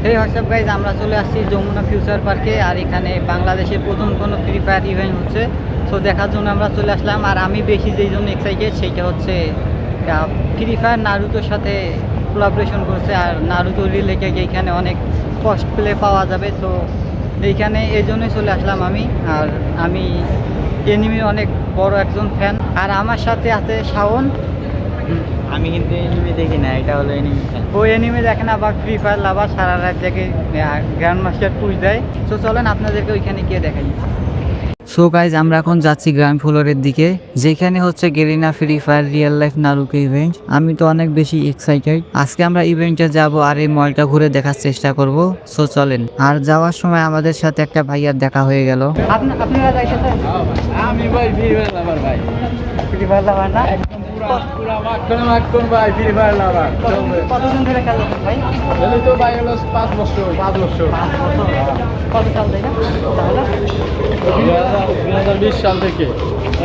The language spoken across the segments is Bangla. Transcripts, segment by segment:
এই হোয়াটসঅ্যাপ গাইজ, আমরা চলে আসছি যমুনা ফিউচার পার্কে। আর এখানে বাংলাদেশের প্রথম কোনো ফ্রি ফায়ার ইভেন্ট হচ্ছে, সো দেখার জন্য আমরা চলে আসলাম। আর আমি বেশি যেই জন্য এক্সাইটেড সেইটা হচ্ছে ফ্রি ফায়ার নারুতোর সাথে কোলাবোরেশন করছে। আর নারুতো রিলেটেড এইখানে অনেক কস্ট প্লে পাওয়া যাবে, সো এইখানে এই জন্যই চলে আসলাম আমি। আর আমি এনিমির অনেক বড় একজন ফ্যান। আর আমার সাথে আছে শাওন। আমি কিন্তু এনিমে দেখি না, এটা হলো এনিমে ফ্যান। ও এনিমে দেখেন, আবার ফ্রি ফায়ার লাভার, সারা রাত থেকে গ্র্যান্ড মাস্টার পুশ দেয়। সো চলেন আপনাদেরকে ওইখানে গিয়ে দেখাই। সো গাইজ, আমরা এখন যাচ্ছি গ্রাউন্ড ফ্লোরের দিকে, যেখানে হচ্ছে Garena free fire real life Naruto event. আমি তো অনেক বেশি এক্সাইটেড। আজকে আমরা ইভেন্টে যাব আর এই মলটা ঘুরে দেখার চেষ্টা করব। সো চলেন। আর যাওয়ার সময় আমাদের সাথে একটা ভাইয়ার দেখা হয়ে গেল। আপনারা যাইতেছেন? আমি ভাই ফ্রি ফায়ার লাভার ভাই, ফ্রি ফায়ার লাভার না? পুরা মাখন ভাই, ফ্রি ফায়ার লাভার। কতদিন ধরে খেলছেন ভাই? এই তো ভাই হলো 5 বছর। 5 বছর। কত সাল থেকে তাহলে? 2020 সাল থেকে।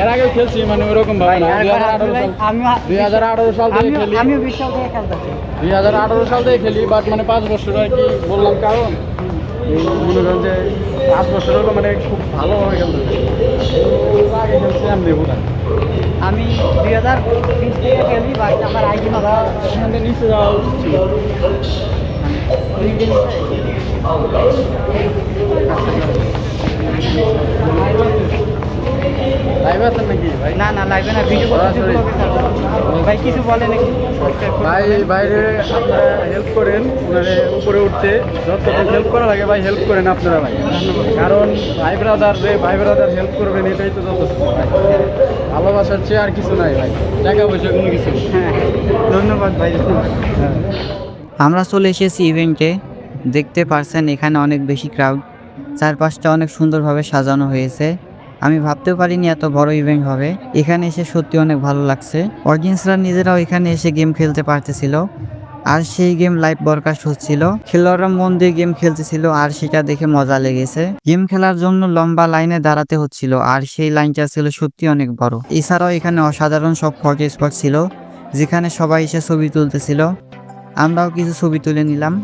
এর আগে খেলছি, মানে ওরকম ভাবে না। 2018 সাল থেকে খেলি। আমিও 20 সাল থেকে খেলতেছি। 2018 সাল থেকে খেলি, বাট মানে 5 বছর আর কি বললাম, কারণ মনে করেন যে 5 বছর হলো মানে খুব ভালোভাবে খেলতেছি। আগে খেলছি আমি দেবো না। আমি 2020 থেকে খেলি, বাট আমার আইডি মারা এখানে নিচে যাওয়া উচিত ছিল। লাইভ আছেন নাকি ভাই? না না, লাইভে না, ভিডিও করতে ভাই। কিছু বলে নাকি ভাই? বাইরে আপনারা হেল্প করেন, ওনারে উপরে উঠতে যতটা হেল্প করা লাগে ভাই হেল্প করেন আপনারা ভাই। কারণ ভাই ব্রাদার হেল্প করবেন, এটাই তো যথেষ্ট ভাই। ভালোবাসার চেয়ে আর কিছু নাই ভাই, টাকা পয়সা কোনো কিছু। হ্যাঁ, ধন্যবাদ ভাই, ধন্যবাদ। আমরা চলে এসেছি ইভেন্টে। দেখতে পারছেন এখানে অনেক বেশি ক্রাউড, চারপাশটা অনেক সুন্দরভাবে সাজানো হয়েছে। আমি ভাবতেও পারিনি এত বড় ইভেন্ট হবে। এখানে এসে সত্যি অনেক ভালো লাগছে। অডিয়েন্সরা নিজেরাও এখানে এসে গেম খেলতে পারতেছিল, আর সেই গেম লাইভ ব্রডকাস্ট হচ্ছিল। খেলোয়াড়রা মন দিয়ে গেম খেলতেছিল, আর সেটা দেখে মজা লেগেছে। গেম খেলার জন্য লম্বা লাইনে দাঁড়াতে হচ্ছিল, আর সেই লাইনটা ছিল সত্যি অনেক বড়। এছাড়াও এখানে অসাধারণ সব ফটো স্পট ছিল, যেখানে সবাই এসে ছবি তুলতেছিল। আমরাও কিছু ছবি তুলে নিলাম।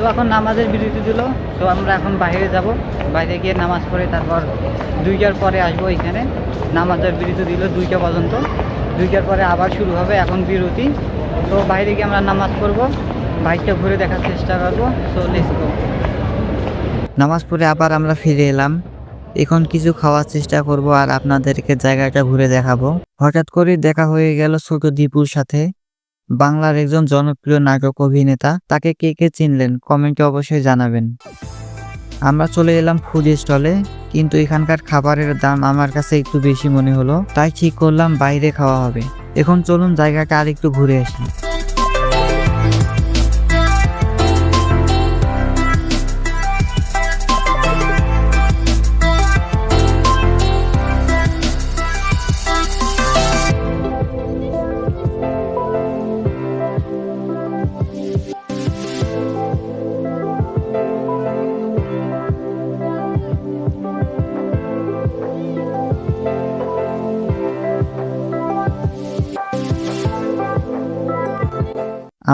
তো এখন নামাজের বিরতি দিল, তো আমরা এখন বাইরে যাব। বাইরে গিয়ে নামাজ পড়ে তারপর 2টার পরে আসবো। এখানে নামাজের বিরতি দিল 2টা পর্যন্ত। 2টার পরে আবার শুরু হবে, এখন বিরতি। তো বাইরে গিয়ে আমরা নামাজ পড়বো, বাইকটা ঘুরে দেখার চেষ্টা করবো। So let's go. নামাজ পড়ে আবার আমরা ফিরে এলাম। এখন কিছু খাওয়ার চেষ্টা করব আর আপনাদেরকে জায়গাটা ঘুরে দেখাবো। হঠাৎ করে দেখা হয়ে গেল ছোট দীপুর সাথে, বাংলার একজন জনপ্রিয় নাটক অভিনেতা। তাকে কে কে চিনলেন কমেন্টে অবশ্যই জানাবেন। আমরা চলে এলাম ফুড স্টলে, কিন্তু এখানকার খাবারের দাম আমার কাছে একটু বেশি মনে হলো, তাই ঠিক করলাম বাইরে খাওয়া হবে। এখন চলুন জায়গাটা আর একটু ঘুরে আসি।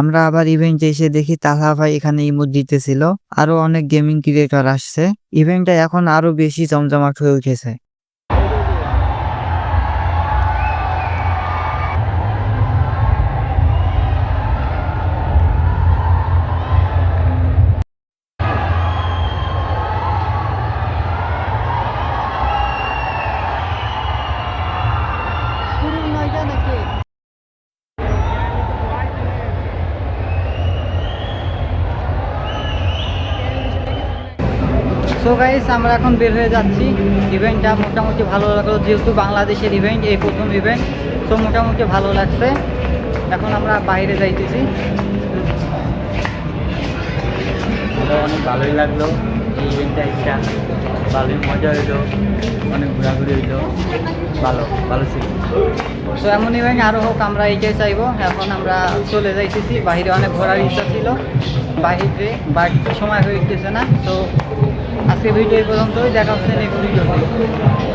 আমরা আবার ইভেন্টে এসে দেখি তাহা ভাই এখানে ইমোট দিতেছিল। আরো অনেক গেমিং ক্রিয়েটর আসছে। ইভেন্টটা এখন আরো বেশি জমজমাট হয়ে উঠেছে। সো গাইস, আমরা এখন বের হয়ে যাচ্ছি। ইভেন্টটা মোটামুটি ভালো লাগলো, যেহেতু বাংলাদেশের ইভেন্ট, এই প্রথম ইভেন্ট। সো মোটামুটি ভালো লাগছে। এখন আমরা বাইরে যাইতেছি। অনেক ভালোই লাগলো এই ইভেন্টটা। ভালোই মজা হইলো, অনেক ঘোরাঘুরি হইলো, ভালো ভালো ছিল। তো এমনই ভাই আরও হোক, আমরা এইটাই চাইবো। এখন আমরা চলে যাইতেছি, বাইরে অনেক ঘোরার ইচ্ছা ছিল বাইরে, বাট সময় হয়ে উঠতেছে না। তো আজকে ভিডিও এই পর্যন্তই, দেখা হচ্ছে নেক্সট ভিডিওতে।